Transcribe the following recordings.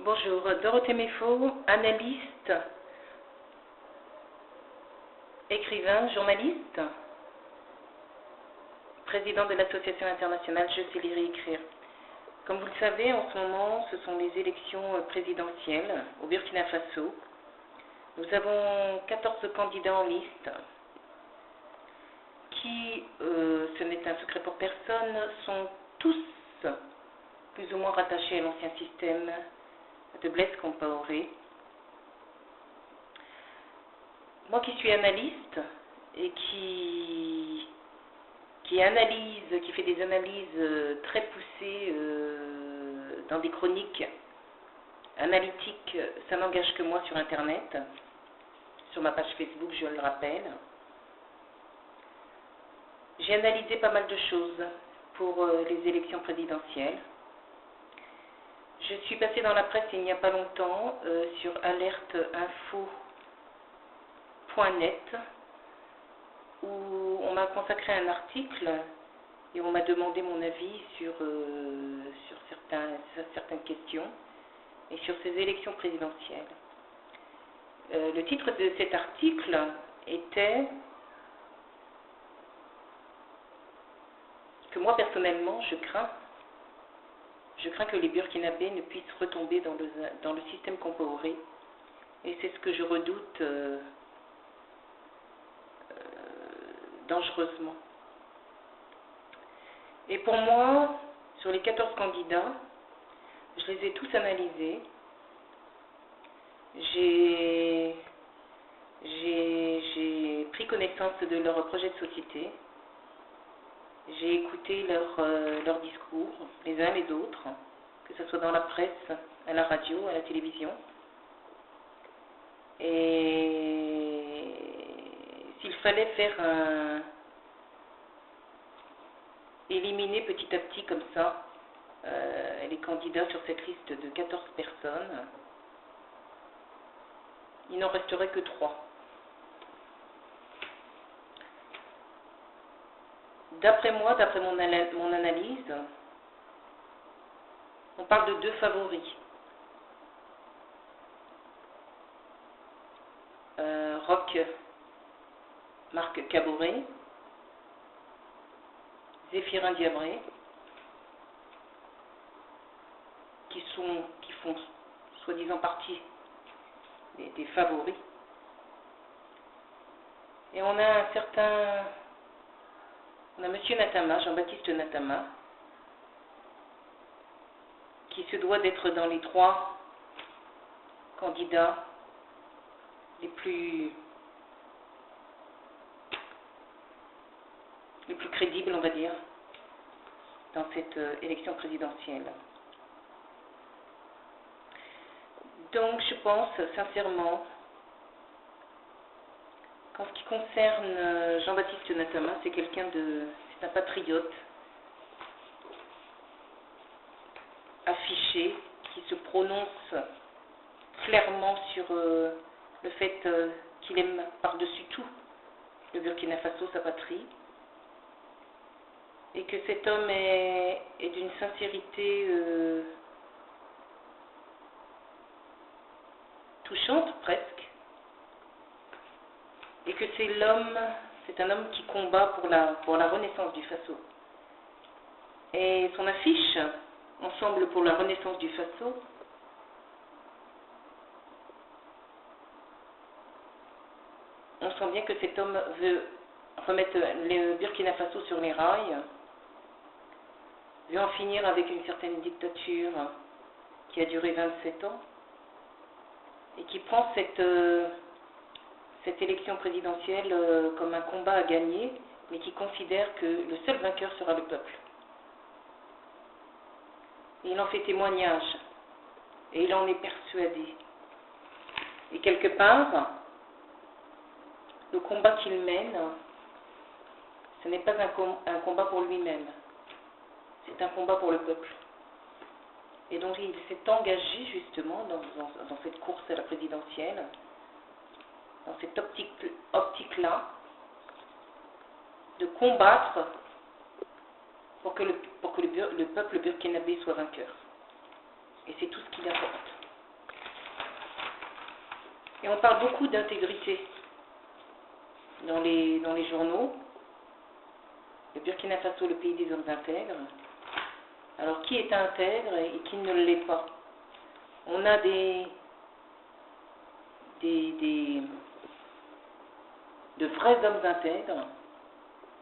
Bonjour, Dorothée Méfaux, analyste, écrivain, journaliste, président de l'association internationale Je sais lire et écrire. Comme vous le savez, en ce moment, ce sont les élections présidentielles au Burkina Faso. Nous avons 14 candidats en liste qui, ce n'est un secret pour personne, sont tous plus ou moins rattachés à l'ancien système de Blaise Compaoré. Moi qui suis analyste et qui fait des analyses très poussées dans des chroniques analytiques, ça n'engage que moi sur Internet, sur ma page Facebook, je le rappelle. J'ai analysé pas mal de choses pour les élections présidentielles. Je suis passée dans la presse il n'y a pas longtemps sur alerteinfo.net où on m'a consacré un article et on m'a demandé mon avis sur certaines questions et sur ces élections présidentielles. Le titre de cet article était que moi personnellement je crains que les Burkinabés ne puissent retomber dans le système Compaoré, et c'est ce que je redoute dangereusement. Et pour moi, sur les 14 candidats, je les ai tous analysés. J'ai pris connaissance de leur projet de société. J'ai écouté leurs discours, les uns les autres, que ce soit dans la presse, à la radio, à la télévision. Et s'il fallait éliminer petit à petit comme ça les candidats sur cette liste de 14 personnes, il n'en resterait que 3. D'après moi, d'après mon analyse, on parle de 2 favoris. Roch Marc Kaboré, Zéphirin Diabré, qui font soi-disant partie des favoris. Et on a Monsieur Natama, Jean-Baptiste Natama, qui se doit d'être dans les 3 candidats les plus crédibles, on va dire, dans cette élection présidentielle. Donc je pense sincèrement qu'en ce qui concerne Jean-Baptiste Natama, c'est un patriote affiché qui se prononce clairement sur le fait qu'il aime par-dessus tout le Burkina Faso, sa patrie, et que cet homme est d'une sincérité touchante presque, et que c'est un homme qui combat pour la renaissance du Faso. Et son affiche, Ensemble pour la renaissance du Faso, on sent bien que cet homme veut remettre le Burkina Faso sur les rails, veut en finir avec une certaine dictature qui a duré 27 ans, et qui prend cette élection présidentielle comme un combat à gagner, mais qui considère que le seul vainqueur sera le peuple. Et il en fait témoignage, et il en est persuadé. Et quelque part, le combat qu'il mène, ce n'est pas un combat pour lui-même, c'est un combat pour le peuple. Et donc il s'est engagé justement dans cette course à la présidentielle, dans cette optique-là, de combattre pour que le peuple burkinabé soit vainqueur. Et c'est tout ce qu'il apporte. Et on parle beaucoup d'intégrité dans les journaux. Le Burkina Faso, le pays des hommes intègres. Alors, qui est intègre et qui ne l'est pas? On a de vrais hommes intègres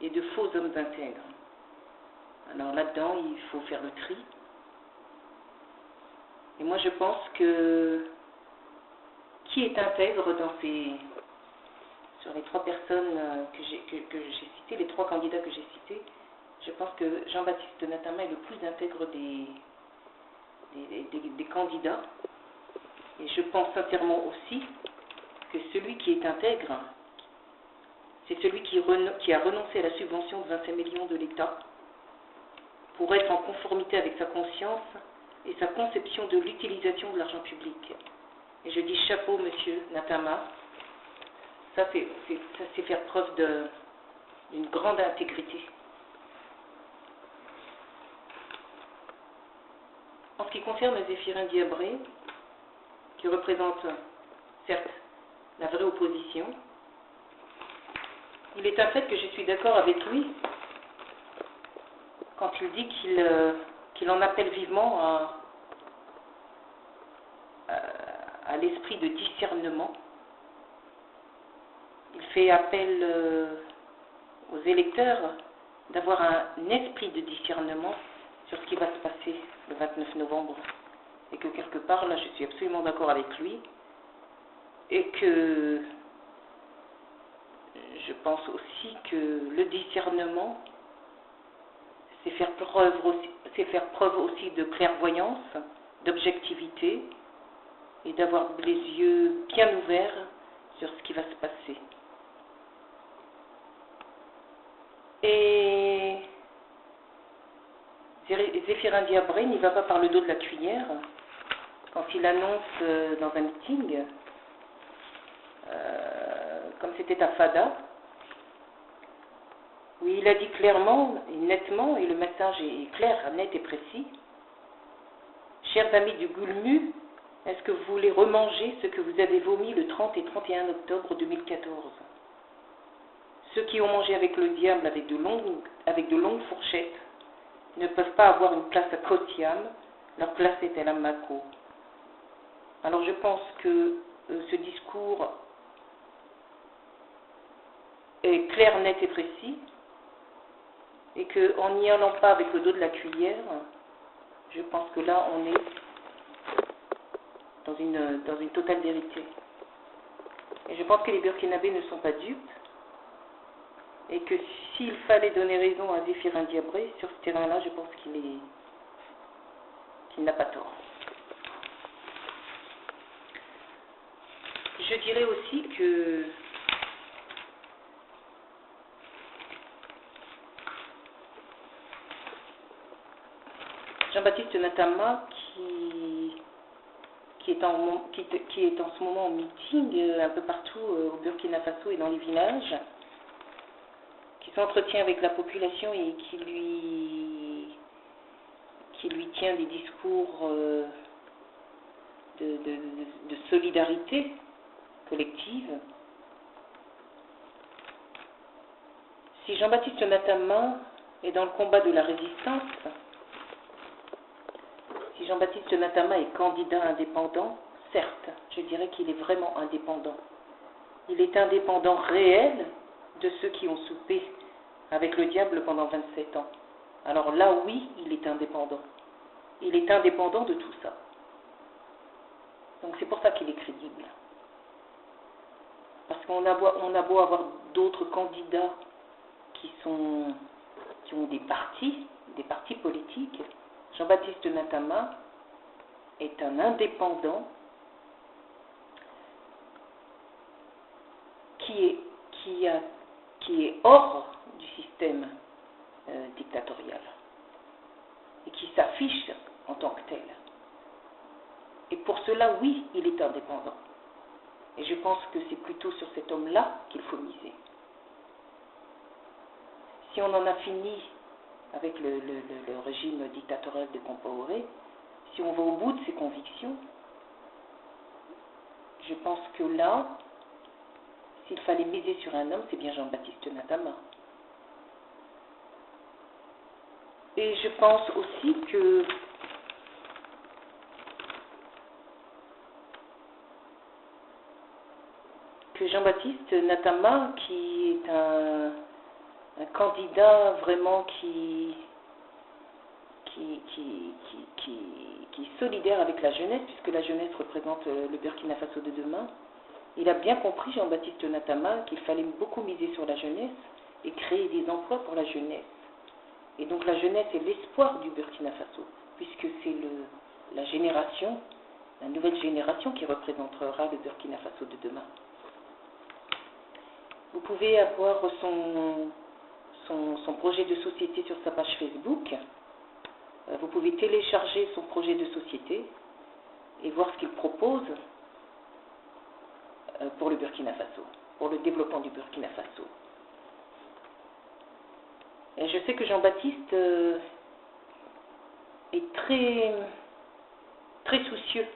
et de faux hommes intègres. Alors là-dedans, il faut faire le tri. Et moi, je pense que qui est intègre sur les trois personnes que j'ai citées, les trois candidats que j'ai cités, je pense que Jean-Baptiste Natama est le plus intègre des candidats. Et je pense sincèrement aussi que celui qui est intègre, c'est celui qui a renoncé à la subvention de 25 millions de l'État pour être en conformité avec sa conscience et sa conception de l'utilisation de l'argent public. Et je dis chapeau, monsieur Natama, ça c'est faire preuve d'une grande intégrité. En ce qui concerne Zéphirin Diabré, qui représente certes la vraie opposition, il est un fait que je suis d'accord avec lui quand il dit qu'il en appelle vivement à l'esprit de discernement. Il fait appel aux électeurs d'avoir un esprit de discernement sur ce qui va se passer le 29 novembre. Et que quelque part, là, je suis absolument d'accord avec lui. Et que je pense aussi que le discernement, c'est faire preuve aussi de clairvoyance, d'objectivité, et d'avoir les yeux bien ouverts sur ce qui va se passer. Et Zéphirin Diabré n'y va pas par le dos de la cuillère quand il annonce dans un meeting, comme c'était à Fada, où il a dit clairement et nettement, et le message est clair, net et précis: chers amis du Goulmu, est-ce que vous voulez remanger ce que vous avez vomi le 30 et 31 octobre 2014? Ceux qui ont mangé avec le diable avec de longues fourchettes ne peuvent pas avoir une place à Kotiam, leur place est à la Mako. Alors je pense que ce discours est clair, net et précis, et qu'en n'y allant pas avec le dos de la cuillère, je pense que là on est dans une totale vérité. Et je pense que les Burkinabés ne sont pas dupes, et que s'il fallait donner raison à Zéphirin Diabré, sur ce terrain-là, je pense qu'il n'a pas tort. Je dirais aussi que Jean-Baptiste Natama, qui est en ce moment en meeting un peu partout au Burkina Faso et dans les villages, qui s'entretient avec la population et qui lui tient des discours de solidarité collective. Si Jean-Baptiste Natama est dans le combat de la résistance, si Jean-Baptiste Natama est candidat indépendant, certes, je dirais qu'il est vraiment indépendant. Il est indépendant réel de ceux qui ont soupé avec le diable pendant 27 ans. Alors là, oui, il est indépendant. Il est indépendant de tout ça. Donc c'est pour ça qu'il est crédible. Parce qu'on a beau avoir d'autres candidats qui ont des partis politiques, Jean-Baptiste Natama est un indépendant qui est hors du système dictatorial et qui s'affiche en tant que tel. Et pour cela, oui, il est indépendant. Et je pense que c'est plutôt sur cet homme-là qu'il faut miser. Si on en a fini avec le régime dictatorial de Compaoré, si on va au bout de ses convictions, je pense que là, s'il fallait miser sur un homme, c'est bien Jean-Baptiste Natama. Et je pense aussi que Jean-Baptiste Natama, qui est un candidat vraiment qui est solidaire avec la jeunesse, puisque la jeunesse représente le Burkina Faso de demain, il a bien compris, Jean-Baptiste Natama, qu'il fallait beaucoup miser sur la jeunesse et créer des emplois pour la jeunesse. Et donc la jeunesse est l'espoir du Burkina Faso, puisque c'est la génération, la nouvelle génération qui représentera le Burkina Faso de demain. Vous pouvez avoir son projet de société sur sa page Facebook. Vous pouvez télécharger son projet de société et voir ce qu'il propose pour le Burkina Faso, pour le développement du Burkina Faso. Et je sais que Jean-Baptiste est très, très soucieux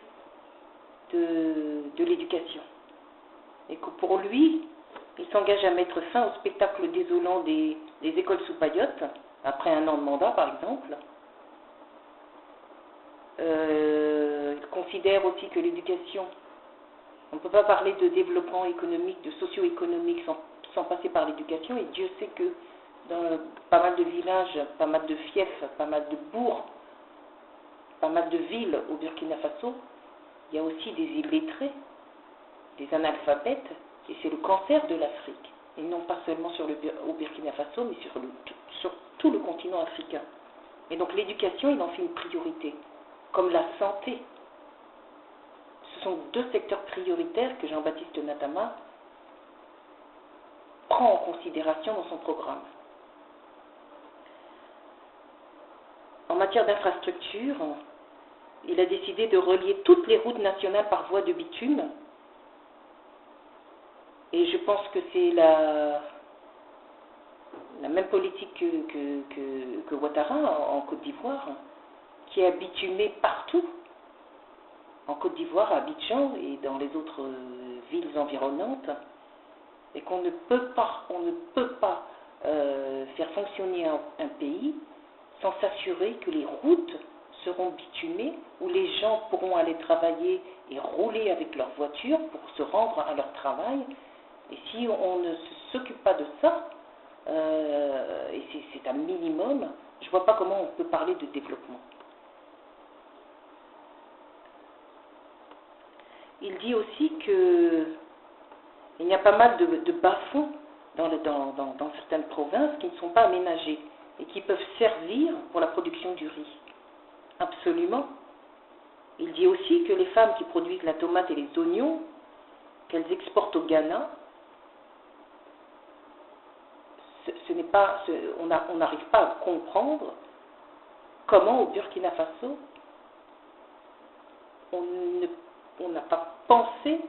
de l'éducation. Et que pour lui, il s'engage à mettre fin au spectacle désolant des écoles sous paillotte, après un an de mandat par exemple. Il considère aussi que l'éducation, on ne peut pas parler de développement économique, de socio-économique sans passer par l'éducation, et Dieu sait que dans pas mal de villages, pas mal de fiefs, pas mal de bourgs, pas mal de villes au Burkina Faso, il y a aussi des illettrés, des analphabètes, et c'est le cancer de l'Afrique, et non pas seulement au Burkina Faso, mais sur tout le continent africain. Et donc l'éducation, il en fait une priorité, comme la santé. Ce sont deux secteurs prioritaires que Jean-Baptiste Natama prend en considération dans son programme. En matière d'infrastructure, il a décidé de relier toutes les routes nationales par voie de bitume. Et je pense que c'est la même politique que Ouattara en Côte d'Ivoire, qui a bitumé partout, en Côte d'Ivoire, à Abidjan et dans les autres villes environnantes, et qu'on ne peut pas faire fonctionner un pays sans s'assurer que les routes seront bitumées, où les gens pourront aller travailler et rouler avec leur voiture pour se rendre à leur travail. Et si on ne s'occupe pas de ça, et c'est un minimum, je ne vois pas comment on peut parler de développement. Il dit aussi qu'il y a pas mal de bas-fonds dans certaines provinces qui ne sont pas aménagés et qui peuvent servir pour la production du riz. Absolument. Il dit aussi que les femmes qui produisent la tomate et les oignons, qu'elles exportent au Ghana, on n'arrive pas à comprendre comment au Burkina Faso on n'a pas pensé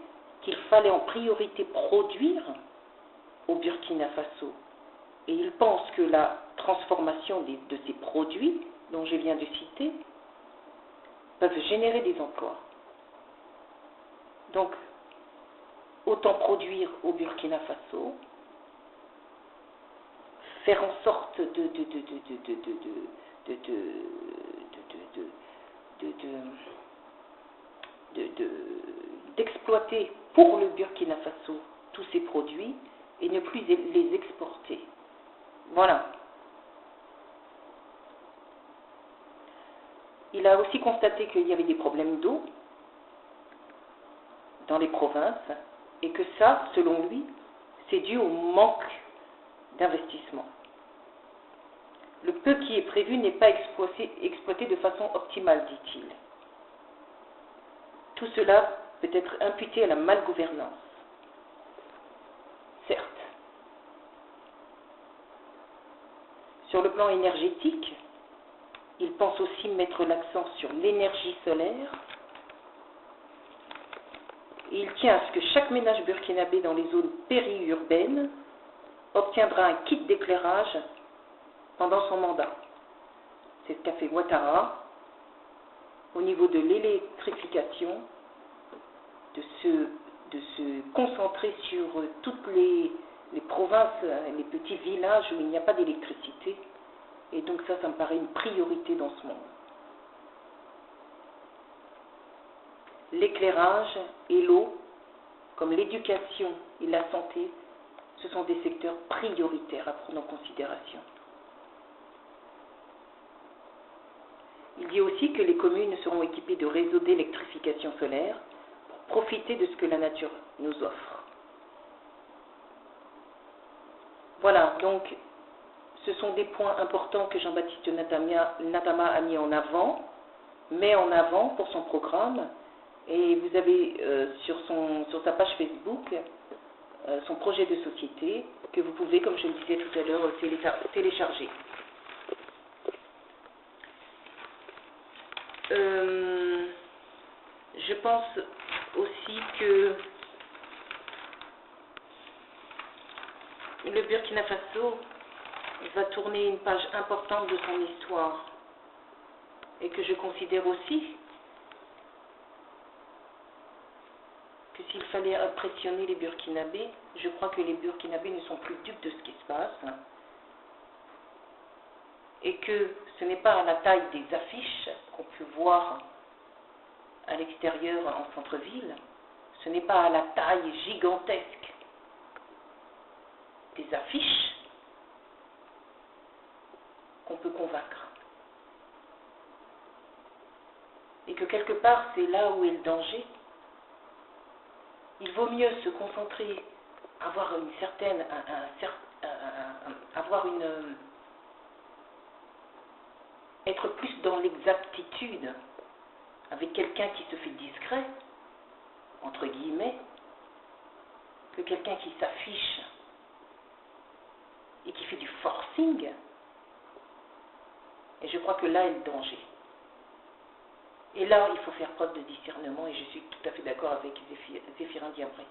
qu'il fallait en priorité produire au Burkina Faso. Et il pense que la transformation de ces produits, dont je viens de citer, peuvent générer des emplois. Donc, autant produire au Burkina Faso, faire en sorte d'exploiter pour le Burkina Faso tous ces produits et ne plus les exporter. Voilà. Il a aussi constaté qu'il y avait des problèmes d'eau dans les provinces et que ça, selon lui, c'est dû au manque d'investissement. Le peu qui est prévu n'est pas exploité de façon optimale, dit-il. Tout cela peut être imputé à la malgouvernance. Certes. Sur le plan énergétique, il pense aussi mettre l'accent sur l'énergie solaire. Et il tient à ce que chaque ménage burkinabé dans les zones périurbaines obtiendra un kit d'éclairage pendant son mandat. C'est ce qu'a fait Ouattara au niveau de l'électrification de ce de se concentrer sur toutes les provinces, les petits villages où il n'y a pas d'électricité. Et donc ça me paraît une priorité dans ce monde. L'éclairage et l'eau, comme l'éducation et la santé, ce sont des secteurs prioritaires à prendre en considération. Il dit aussi que les communes seront équipées de réseaux d'électrification solaire pour profiter de ce que la nature nous offre. Voilà, donc ce sont des points importants que Jean-Baptiste Natama a met en avant pour son programme. Et vous avez sur sa page Facebook son projet de société que vous pouvez, comme je le disais tout à l'heure, télécharger. Je pense aussi que le Burkina Faso va tourner une page importante de son histoire et que je considère aussi que s'il fallait impressionner les Burkinabés, je crois que les Burkinabés ne sont plus dupes de ce qui se passe et que ce n'est pas à la taille des affiches qu'on peut voir à l'extérieur en centre-ville, ce n'est pas à la taille gigantesque des affiches qu'on peut convaincre. Et que quelque part, c'est là où est le danger. Il vaut mieux se concentrer, être plus dans l'exactitude avec quelqu'un qui se fait discret, entre guillemets, que quelqu'un qui s'affiche et qui fait du forcing. Et je crois que là est le danger. Et là, il faut faire preuve de discernement, et je suis tout à fait d'accord avec Zéphirin Diabré.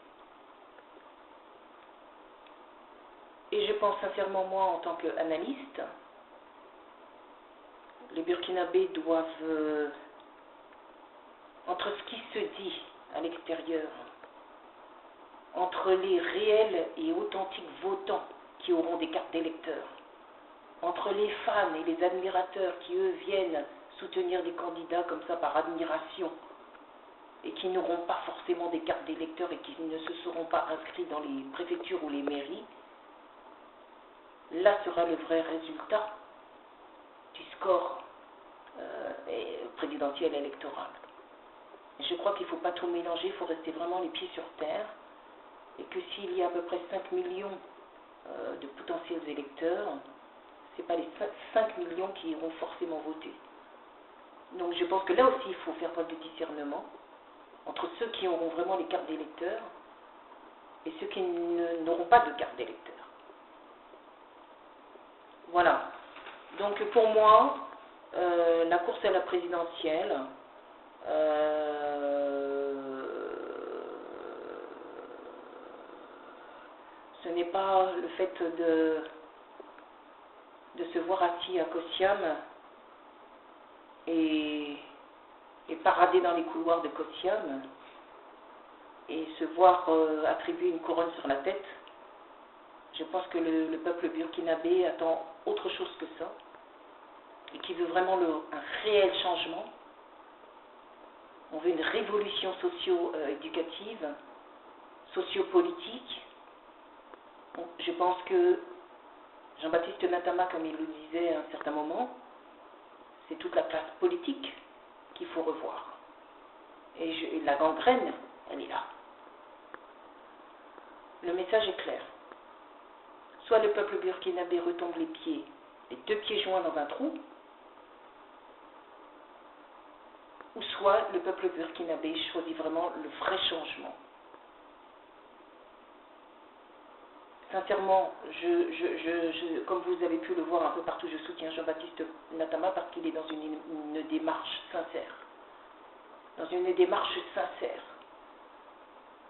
Et je pense sincèrement, moi, en tant qu'analyste, les Burkinabés doivent, entre ce qui se dit à l'extérieur, entre les réels et authentiques votants qui auront des cartes d'électeurs, entre les fans et les admirateurs qui, eux, viennent soutenir des candidats comme ça par admiration et qui n'auront pas forcément des cartes d'électeurs et qui ne se seront pas inscrits dans les préfectures ou les mairies, là sera le vrai résultat du score présidentiel électoral. Je crois qu'il ne faut pas tout mélanger, il faut rester vraiment les pieds sur terre et que s'il y a à peu près 5 millions de potentiels électeurs, ce n'est pas les 5 millions qui iront forcément voter. Donc je pense que là aussi il faut faire preuve de discernement entre ceux qui auront vraiment les cartes d'électeurs et ceux qui n'auront pas de carte d'électeur. Voilà. Donc pour moi, la course à la présidentielle, ce n'est pas le fait de se voir assis à Kosiam et parader dans les couloirs de Kosiam et se voir attribuer une couronne sur la tête. Je pense que le peuple burkinabé attend autre chose que ça et qui veut vraiment un réel changement. On veut une révolution socio-éducative, socio-politique. Je pense que Jean-Baptiste Natama, comme il le disait à un certain moment, c'est toute la classe politique qu'il faut revoir. Et la gangrène, elle est là. Le message est clair. Soit le peuple burkinabé retombe les deux pieds joints dans un trou, ou soit le peuple burkinabé choisit vraiment le vrai changement. Sincèrement, comme vous avez pu le voir un peu partout, je soutiens Jean-Baptiste Natama parce qu'il est dans une démarche sincère. Dans une démarche sincère.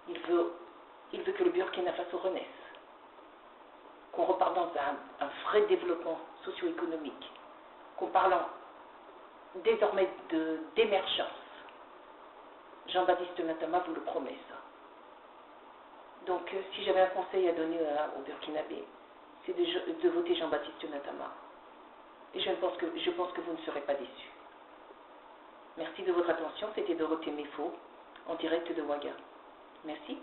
Il veut que le Burkina Faso renaisse. Qu'on reparte dans un vrai développement socio-économique. Qu'on parle désormais d'émergence. Jean-Baptiste Natama vous le promet ça. Donc, si j'avais un conseil à donner aux Burkinabés, c'est de voter Jean-Baptiste Natama. Et je pense que vous ne serez pas déçus. Merci de votre attention. C'était Dorothée Méfaux, en direct de Ouaga. Merci.